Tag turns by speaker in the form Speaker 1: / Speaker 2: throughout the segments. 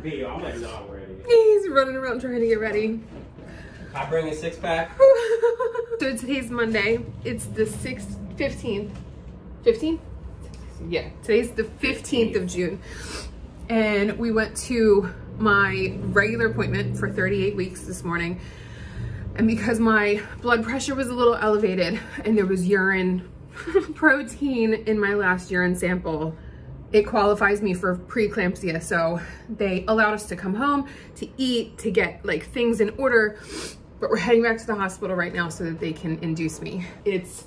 Speaker 1: Me, I'm like not ready.
Speaker 2: He's running around trying to get ready.
Speaker 1: I bring a 6-pack.
Speaker 2: So today's Monday. It's the 15th. 15th? Yeah, today's the 15th of June. And we went to my regular appointment for 38 weeks this morning. And because my blood pressure was a little elevated and there was urine protein in my last urine sample, it qualifies me for preeclampsia. So they allowed us to come home to eat, to get like things in order, but we're heading back to the hospital right now so that they can induce me. It's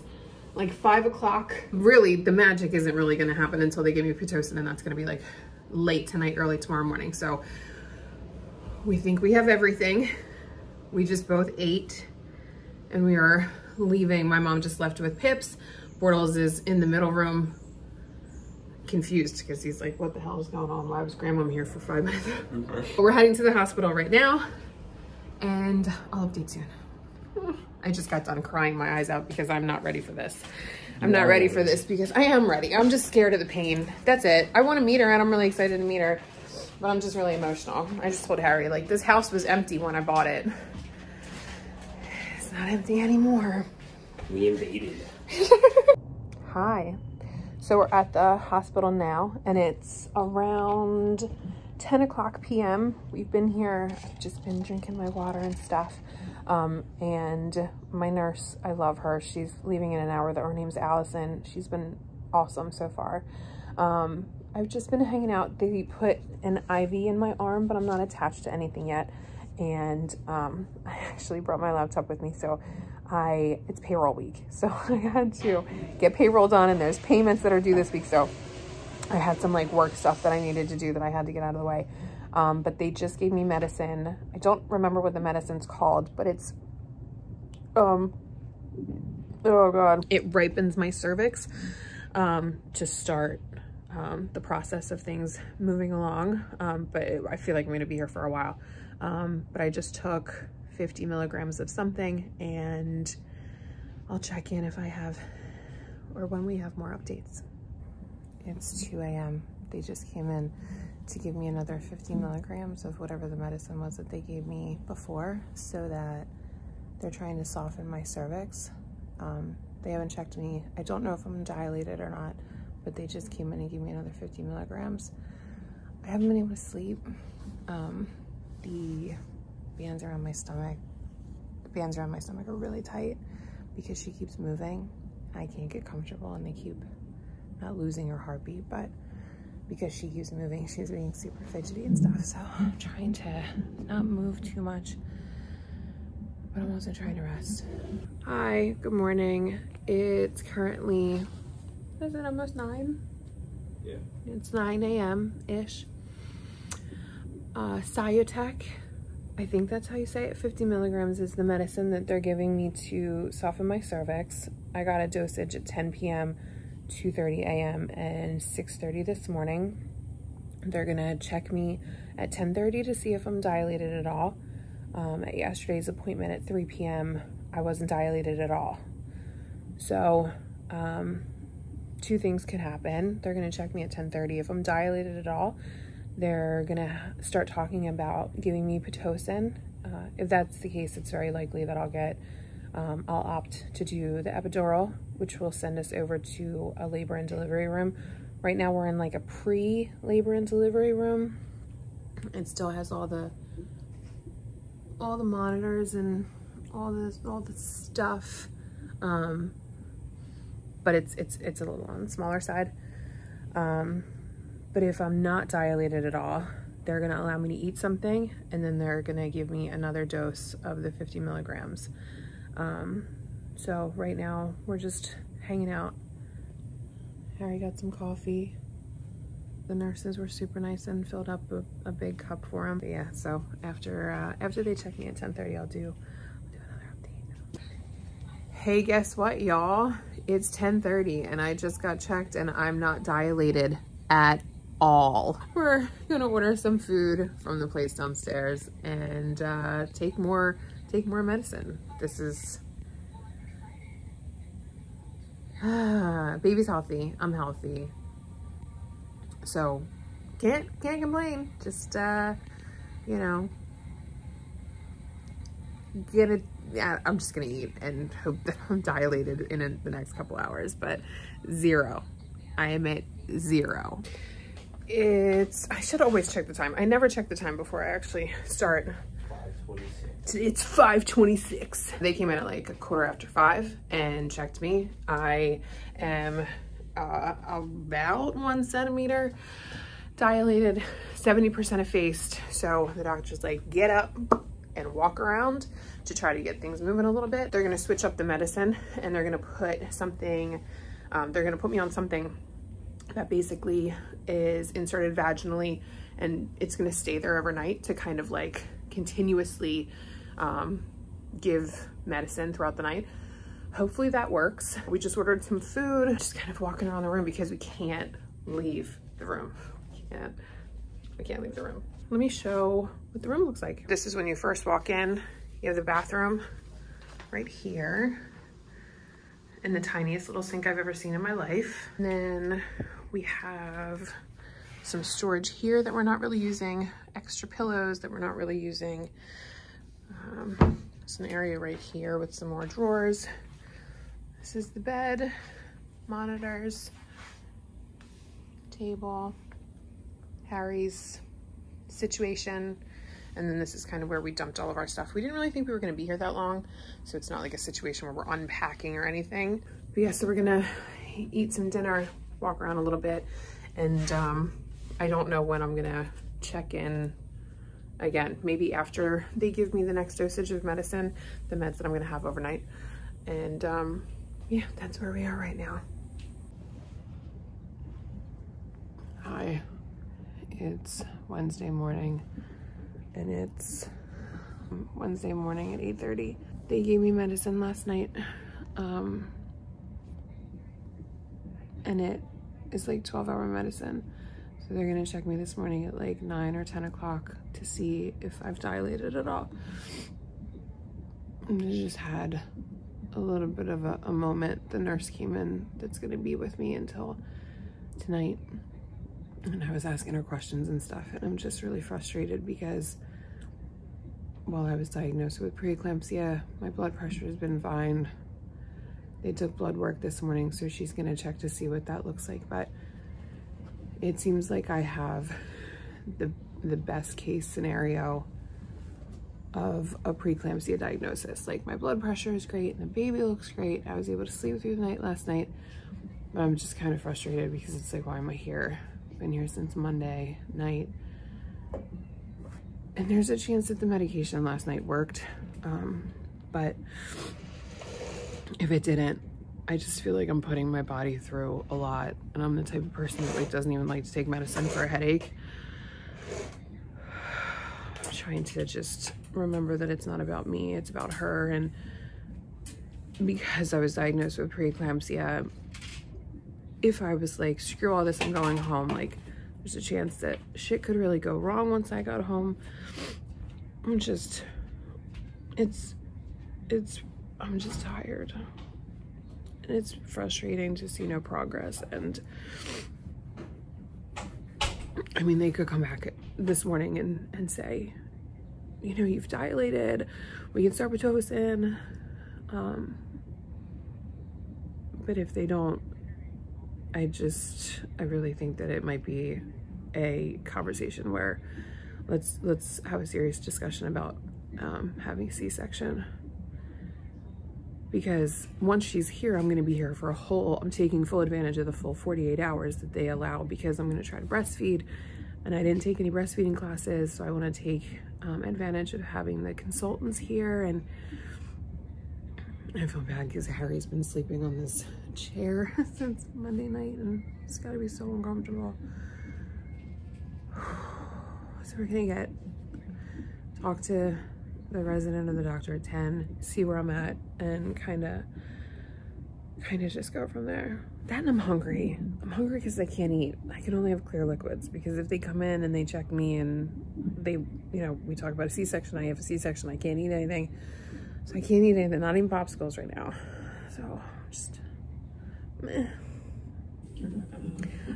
Speaker 2: like 5 o'clock. Really, the magic isn't really gonna happen until they give me Pitocin, and that's gonna be like late tonight, early tomorrow morning. So we think we have everything. We just both ate and we are leaving. My mom just left with Pips. Bortles is in the middle room, confused because he's like, what the hell is going on? Why was grandma here for 5 minutes? But we're heading to the hospital right now and I'll update soon. I just got done crying my eyes out because I'm not ready for this. I'm not ready for this because I am ready. I'm just scared of the pain. That's it. I want to meet her and I'm really excited to meet her, but I'm just really emotional. I just told Harry, like, this house was empty when I bought it. It's not empty anymore.
Speaker 1: We invaded.
Speaker 2: Hi. So we're at the hospital now and it's around 10 o'clock p.m. We've been here. I've just been drinking my water and stuff. And my nurse, I love her. She's leaving in an hour. Her name's Allison. She's been awesome so far. I've just been hanging out. They put an IV in my arm, but I'm not attached to anything yet. And I actually brought my laptop with me. So it's payroll week. So I had to get payroll done and there's payments that are due this week. So I had some like work stuff that I needed to do that I had to get out of the way. But they just gave me medicine. I don't remember what the medicine's called, but it's, oh God. It ripens my cervix, to start, the process of things moving along. I feel like I'm gonna be here for a while. But I just took 50 milligrams of something and I'll check in if I have, or when we have more updates. It's 2 a.m. They just came in to give me another 50 milligrams of whatever the medicine was that they gave me before, so that they're trying to soften my cervix. They haven't checked me. I don't know if I'm dilated or not, but they just came in and gave me another 50 milligrams. I haven't been able to sleep. The bands around my stomach are really tight because she keeps moving. I can't get comfortable and they keep not losing her heartbeat, but because she keeps moving, she's being super fidgety and stuff. So I'm trying to not move too much, but I'm also trying to rest. Hi, good morning. It's currently, is it almost 9?
Speaker 1: Yeah.
Speaker 2: It's 9 a.m.-ish. Cyotec, I think that's how you say it. 50 milligrams is the medicine that they're giving me to soften my cervix. I got a dosage at 10 p.m., 2:30 a.m. and 6:30 this morning. They're gonna check me at 10:30 to see if I'm dilated at all. At yesterday's appointment at 3 p.m. I wasn't dilated at all. So two things could happen. They're gonna check me at 10:30. If I'm dilated at all, they're gonna start talking about giving me Pitocin. If that's the case, it's very likely that I'll opt to do the epidural, which will send us over to a labor and delivery room. Right now we're in like a pre-labor and delivery room. It still has all the monitors and all the stuff. But it's a little on the smaller side. But if I'm not dilated at all, they're gonna allow me to eat something and then they're gonna give me another dose of the 50 milligrams. So right now we're just hanging out. Harry got some coffee. The nurses were super nice and filled up a big cup for him. But yeah, so after they check me at 10:30, I'll do another update. Hey, guess what, y'all? It's 10:30 and I just got checked and I'm not dilated at all. We're gonna order some food from the place downstairs and take more medicine. This is baby's healthy, I'm healthy, so can't complain. Just, you know, yeah, I'm just gonna eat and hope that I'm dilated in the next couple hours, but 0. I am at 0. I should always check the time. I never check the time before I actually start.
Speaker 1: 5:26.
Speaker 2: It's 5:26. They came in at like 5:15 and checked me. I am about 1 centimeter dilated, 70% effaced. So the doctor's like, get up and walk around to try to get things moving a little bit. They're gonna switch up the medicine and they're gonna put something, they're gonna put me on something that basically is inserted vaginally, and it's gonna stay there overnight to kind of like continuously give medicine throughout the night. Hopefully that works. We just ordered some food, just kind of walking around the room because we can't leave the room. We can't leave the room. Let me show what the room looks like. This is when you first walk in. You have the bathroom right here and the tiniest little sink I've ever seen in my life. And then we have some storage here that we're not really using, extra pillows that we're not really using. There's an area right here with some more drawers. This is the bed, monitors, table, Harry's situation. And then this is kind of where we dumped all of our stuff. We didn't really think we were gonna be here that long, so it's not like a situation where we're unpacking or anything. But yeah, so we're gonna eat some dinner, walk around a little bit, and I don't know when I'm gonna check in again. Maybe after they give me the next dosage of medicine, the meds that I'm gonna have overnight. And yeah, that's where we are right now. Hi, it's Wednesday morning, and it's Wednesday morning at 8:30. They gave me medicine last night, and it is like 12-hour medicine. So they're gonna check me this morning at like 9 or 10 o'clock to see if I've dilated at all. And I just had a little bit of a moment. The nurse came in that's gonna be with me until tonight. And I was asking her questions and stuff, and I'm just really frustrated because while I was diagnosed with preeclampsia, my blood pressure has been fine. They took blood work this morning, so she's gonna check to see what that looks like. But it seems like I have the best case scenario of a preeclampsia diagnosis. Like, my blood pressure is great and the baby looks great. I was able to sleep through the night last night, but I'm just kind of frustrated because it's like, why am I here? I've been here since Monday night. And there's a chance that the medication last night worked, but if it didn't, I just feel like I'm putting my body through a lot, and I'm the type of person that like doesn't even like to take medicine for a headache. I'm trying to just remember that it's not about me, it's about her. And because I was diagnosed with preeclampsia, if I was like, screw all this, I'm going home, like, there's a chance that shit could really go wrong once I got home. I'm just tired. And it's frustrating to see no progress. And I mean, they could come back this morning and say, you know, you've dilated, we can start Pitocin. But if they don't, I really think that it might be a conversation where let's have a serious discussion about having a C-section. Because once she's here, I'm gonna be here for I'm taking full advantage of the full 48 hours that they allow, because I'm gonna try to breastfeed, and I didn't take any breastfeeding classes, so I wanna take advantage of having the consultants here. And I feel bad because Harry's been sleeping on this chair since Monday night, and it's gotta be so uncomfortable. So we're gonna talk to the resident and the doctor at 10, see where I'm at, and kind of just go from there. That, and I'm hungry. I'm hungry because I can't eat. I can only have clear liquids, because if they come in and they check me and they, you know, we talk about a C-section, I have a C-section, I can't eat anything. So I can't eat anything, not even popsicles right now. So just meh.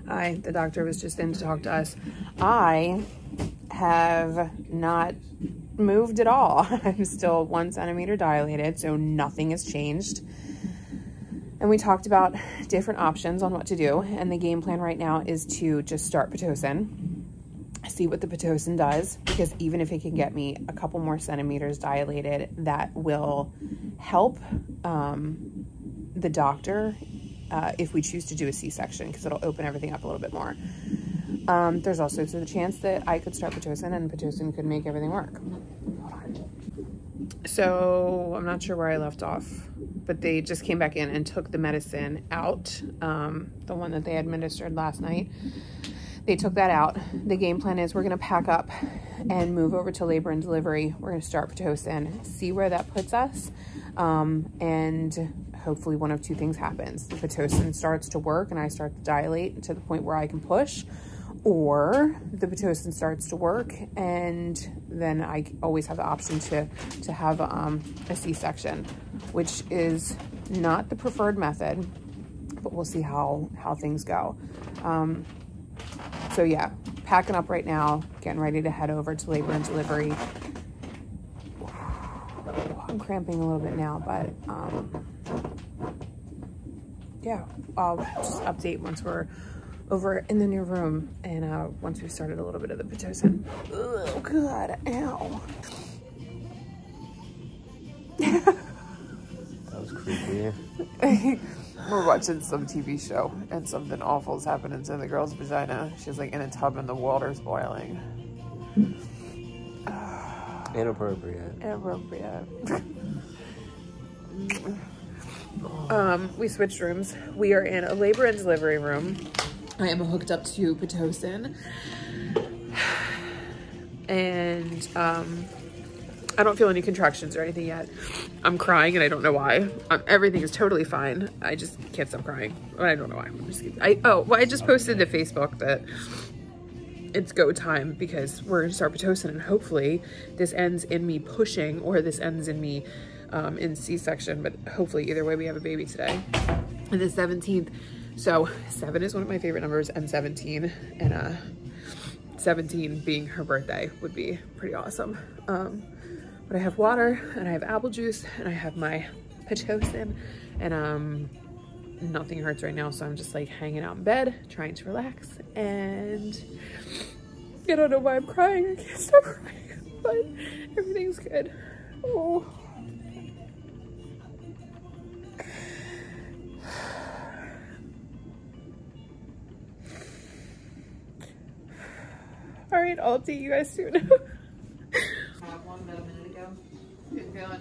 Speaker 2: The doctor was just in to talk to us. I have not moved at all. I'm still 1 centimeter dilated, so nothing has changed. And we talked about different options on what to do. And the game plan right now is to just start Pitocin, see what the Pitocin does, because even if it can get me a couple more centimeters dilated, that will help the doctor if we choose to do a C-section, because it'll open everything up a little bit more. There's also the chance that I could start Pitocin and Pitocin could make everything work. Hold on. So I'm not sure where I left off, but they just came back in and took the medicine out, the one that they administered last night. They took that out. The game plan is we're going to pack up and move over to labor and delivery. We're going to start Pitocin, see where that puts us, and hopefully one of two things happens. The Pitocin starts to work and I start to dilate to the point where I can push, or the Pitocin starts to work and then I always have the option to have a C-section, which is not the preferred method, but we'll see how things go. So yeah, packing up right now, getting ready to head over to labor and delivery. I'm cramping a little bit now, but yeah, I'll just update once we're over in the new room and once we've started a little bit of the Pitocin. Oh God, ow.
Speaker 1: That was creepy.
Speaker 2: We're watching some TV show and something awful is happening to the girl's vagina. She's like in a tub and the water's boiling.
Speaker 1: Inappropriate.
Speaker 2: Inappropriate. We switched rooms. We are in a labor and delivery room. I am hooked up to Pitocin. And I don't feel any contractions or anything yet. I'm crying and I don't know why. Everything is totally fine. I just can't stop crying. I don't know why. I just posted to Facebook that it's go time because we're gonna start Pitocin and hopefully this ends in me pushing or this ends in me in C-section, but hopefully either way we have a baby today. And the 17th. So 7 is one of my favorite numbers and 17 and 17 being her birthday would be pretty awesome. But I have water and I have apple juice and I have my Pitocin and nothing hurts right now, so I'm just like hanging out in bed trying to relax, and I don't know why I'm crying. I can't stop crying, but everything's good. Oh. All right, I'll update you guys soon. I have one about a minute ago. Good feeling.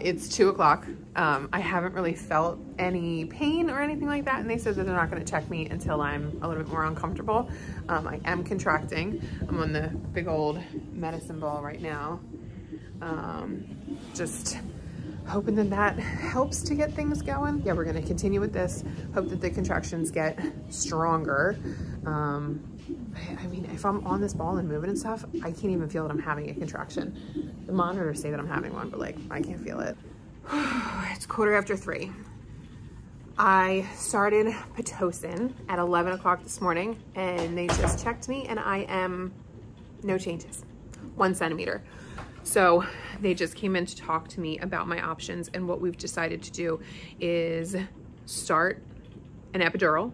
Speaker 2: It's 2 o'clock. I haven't really felt any pain or anything like that, and they said that they're not going to check me until I'm a little bit more uncomfortable. I am contracting. I'm on the big old medicine ball right now. Just hoping that that helps to get things going. Yeah, we're going to continue with this. Hope that the contractions get stronger. I mean, if I'm on this ball and moving and stuff, I can't even feel that I'm having a contraction. The monitors say that I'm having one, but like, I can't feel it. It's 3:15. I started Pitocin at 11 o'clock this morning and they just checked me and I am no changes, 1 centimeter. So they just came in to talk to me about my options, and what we've decided to do is start an epidural.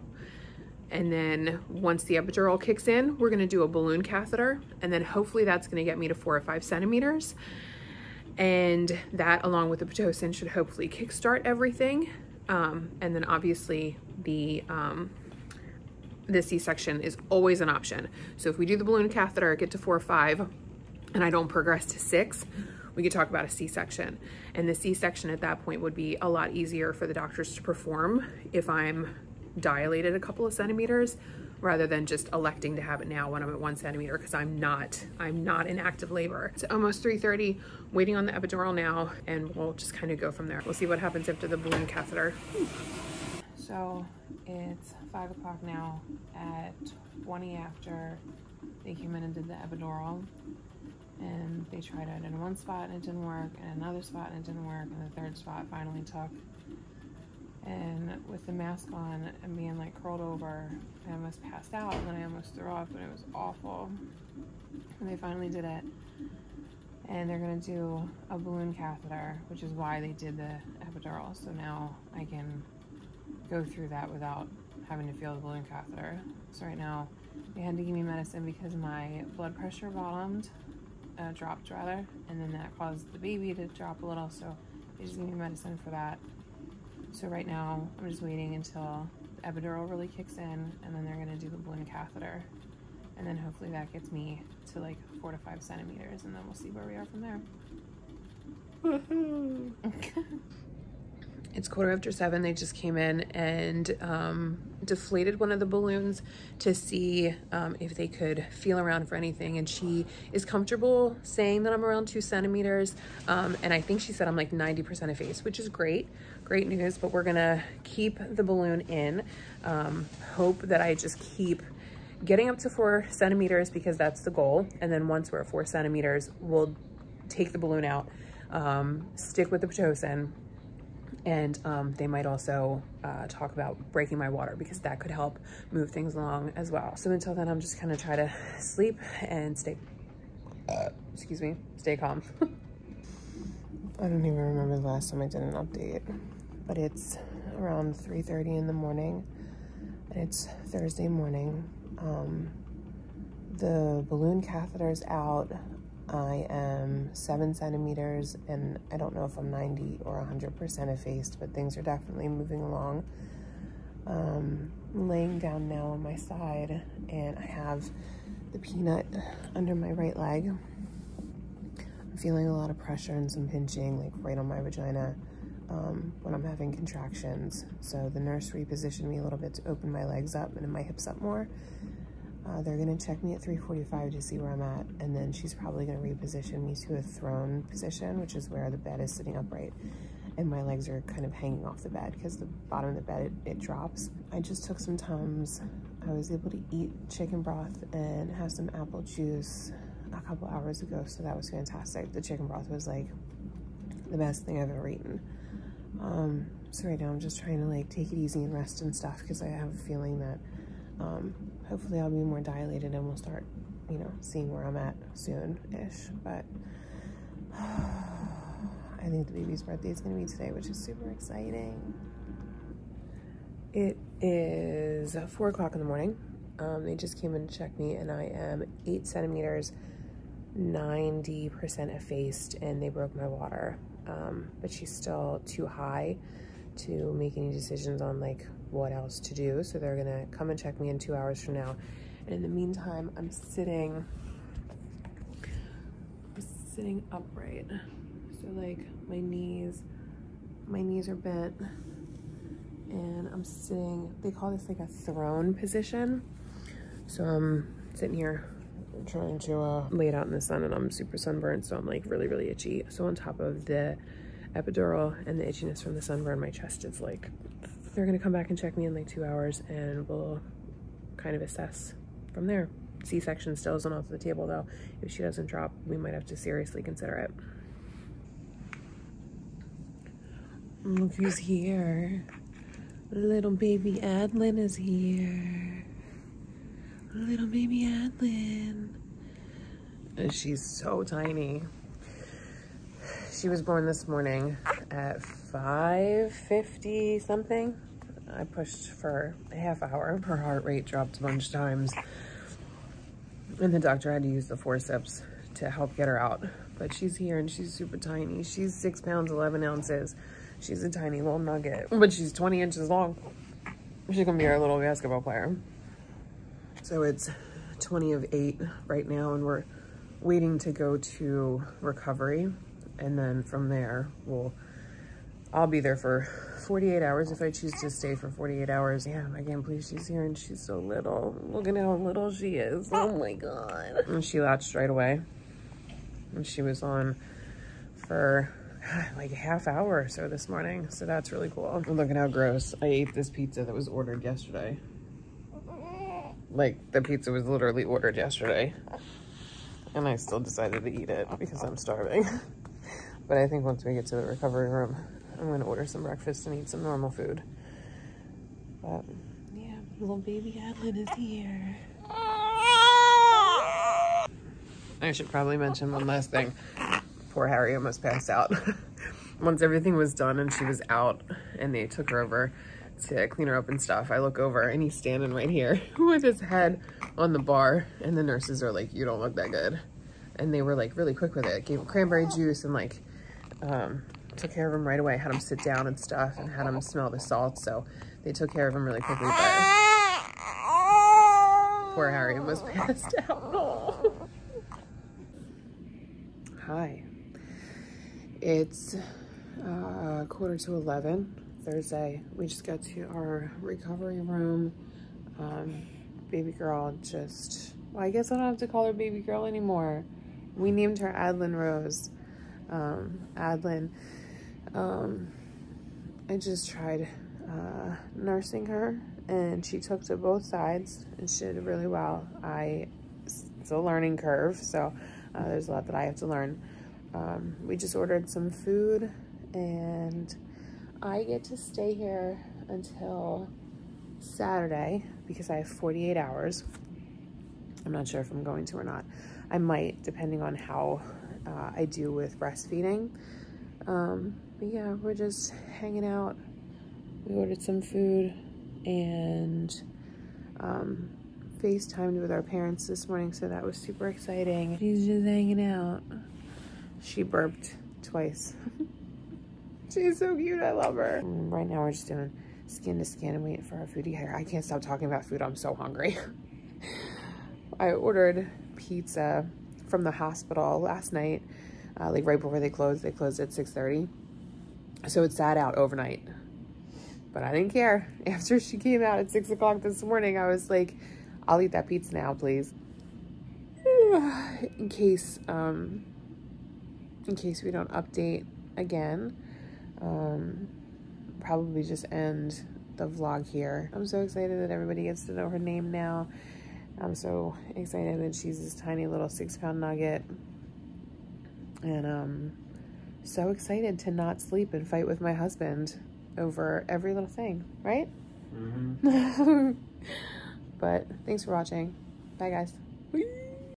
Speaker 2: And then once the epidural kicks in, we're gonna do a balloon catheter, and then hopefully that's gonna get me to 4 or 5 centimeters. And that, along with the Pitocin, should hopefully kickstart everything. And then obviously the C-section is always an option. So if we do the balloon catheter, get to 4 or 5, and I don't progress to 6, we could talk about a C-section. And the C-section at that point would be a lot easier for the doctors to perform if I'm dilated a couple of centimeters, rather than just electing to have it now when I'm at 1 centimeter, because I'm not in active labor. It's almost 3:30, waiting on the epidural now, and we'll just kind of go from there. We'll see what happens after the balloon catheter. So it's 5 o'clock now. At 20 after, they came in and did the epidural, and they tried it in one spot and it didn't work, and another spot and it didn't work, and the third spot finally took. And with the mask on and being like curled over, I almost passed out, and then I almost threw up, and it was awful. And they finally did it, and they're gonna do a balloon catheter, which is why they did the epidural. So now I can go through that without having to feel the balloon catheter. So right now they had to give me medicine because my blood pressure dropped rather, and then that caused the baby to drop a little, so they just gave me medicine for that. So right now I'm just waiting until the epidural really kicks in, and then they're gonna do the balloon catheter, and then hopefully that gets me to like 4 to 5 centimeters, and then we'll see where we are from there. It's 7:15. They just came in and deflated one of the balloons to see if they could feel around for anything. And she is comfortable saying that I'm around 2 centimeters. And I think she said I'm like 90% effaced, which is great news. But we're gonna keep the balloon in. Hope that I just keep getting up to 4 centimeters because that's the goal. And then once we're at 4 centimeters, we'll take the balloon out, stick with the Pitocin. And they might also talk about breaking my water because that could help move things along as well. So until then, I'm just gonna try to sleep and stay calm. I don't even remember the last time I did an update, but it's around 3:30 in the morning, and it's Thursday morning. The balloon catheter's out. I am 7 centimeters, and I don't know if I'm 90 or 100% effaced, but things are definitely moving along. I'm laying down now on my side, and I have the peanut under my right leg. I'm feeling a lot of pressure and some pinching, like right on my vagina, when I'm having contractions. So the nurse repositioned me a little bit to open my legs up and my hips up more. They're gonna check me at 3:45 to see where I'm at, and then she's probably gonna reposition me to a throne position, which is where the bed is sitting upright, and my legs are kind of hanging off the bed because the bottom of the bed, it drops. I just took some Tums. I was able to eat chicken broth and have some apple juice a couple hours ago, so that was fantastic. The chicken broth was like the best thing I've ever eaten. So right now I'm just trying to like take it easy and rest and stuff because I have a feeling that hopefully I'll be more dilated and we'll start, you know, seeing where I'm at soon-ish. But I think the baby's birthday is going to be today, which is super exciting. It is 4 o'clock in the morning. They just came in to check me, and I am 8 centimeters, 90% effaced, and they broke my water. But she's still too high to make any decisions on like what else to do. So they're gonna come and check me in 2 hours from now. And in the meantime, I'm sitting upright. So like my knees are bent, and I'm sitting, they call this like a throne position. So I'm sitting here trying to lay it out in the sun, and I'm super sunburned, so I'm like really itchy. So on top of the epidural and the itchiness from the sunburn, my chest is like, they're gonna come back and check me in like 2 hours, and we'll kind of assess from there. C-section still isn't off the table though. If she doesn't drop, we might have to seriously consider it. Look who's here. Little baby Adlin is here. Little baby Adlin. And she's so tiny. She was born this morning at 5:50 something. I pushed for a half hour. Her heart rate dropped a bunch of times, and the doctor had to use the forceps to help get her out. But she's here, and she's super tiny. She's 6 pounds, 11 ounces. She's a tiny little nugget, but she's 20 inches long. She's gonna be our little basketball player. So it's 20 of 8 right now, and we're waiting to go to recovery. And then from there, I'll be there for 48 hours if I choose to stay for 48 hours. Yeah, I can't believe she's here, and she's so little. Look at how little she is. Oh my God. And she latched right away. And she was on for
Speaker 3: like a half hour or so this morning. So that's really cool. Look at how gross. I ate this pizza that was ordered yesterday. Like the pizza was literally ordered yesterday. And I still decided to eat it because I'm starving. But I think once we get to the recovery room, I'm going to order some breakfast and eat some normal food. But yeah, little baby Adlin is here. I should probably mention one last thing. Poor Harry almost passed out. Once everything was done and she was out and they took her over to clean her up and stuff, I look over and he's standing right here with his head on the bar, and the nurses are like, you don't look that good. And they were like really quick with it. Gave him cranberry juice and like took care of him right away, had him sit down and stuff and had him smell the salt. So they took care of him really quickly, but poor Harry almost passed out. Oh. Hi. It's 11:15, Thursday. We just got to our recovery room. Baby girl just, well, I guess I don't have to call her baby girl anymore. We named her Adlin Rose. Adlin, I just tried nursing her, and she took to both sides and she did really well. It's a learning curve, so there's a lot that I have to learn. We just ordered some food, and I get to stay here until Saturday because I have 48 hours. I'm not sure if I'm going to or not. I might, depending on how I do with breastfeeding. But yeah, we're just hanging out. We ordered some food and FaceTimed with our parents this morning, so that was super exciting. She's just hanging out. She burped twice. She's so cute, I love her. Right now we're just doing skin to skin and waiting for our food to get here. I can't stop talking about food, I'm so hungry. I ordered pizza from the hospital last night, like right before they closed. They closed at 6:30. So it sat out overnight. But I didn't care. After she came out at 6 o'clock this morning, I was like, I'll eat that pizza now, please. In case we don't update again, probably just end the vlog here. I'm so excited that everybody gets to know her name now. I'm so excited that she's this tiny little 6-pound nugget. And so excited to not sleep and fight with my husband over every little thing, right? Mm-hmm. But thanks for watching. Bye, guys.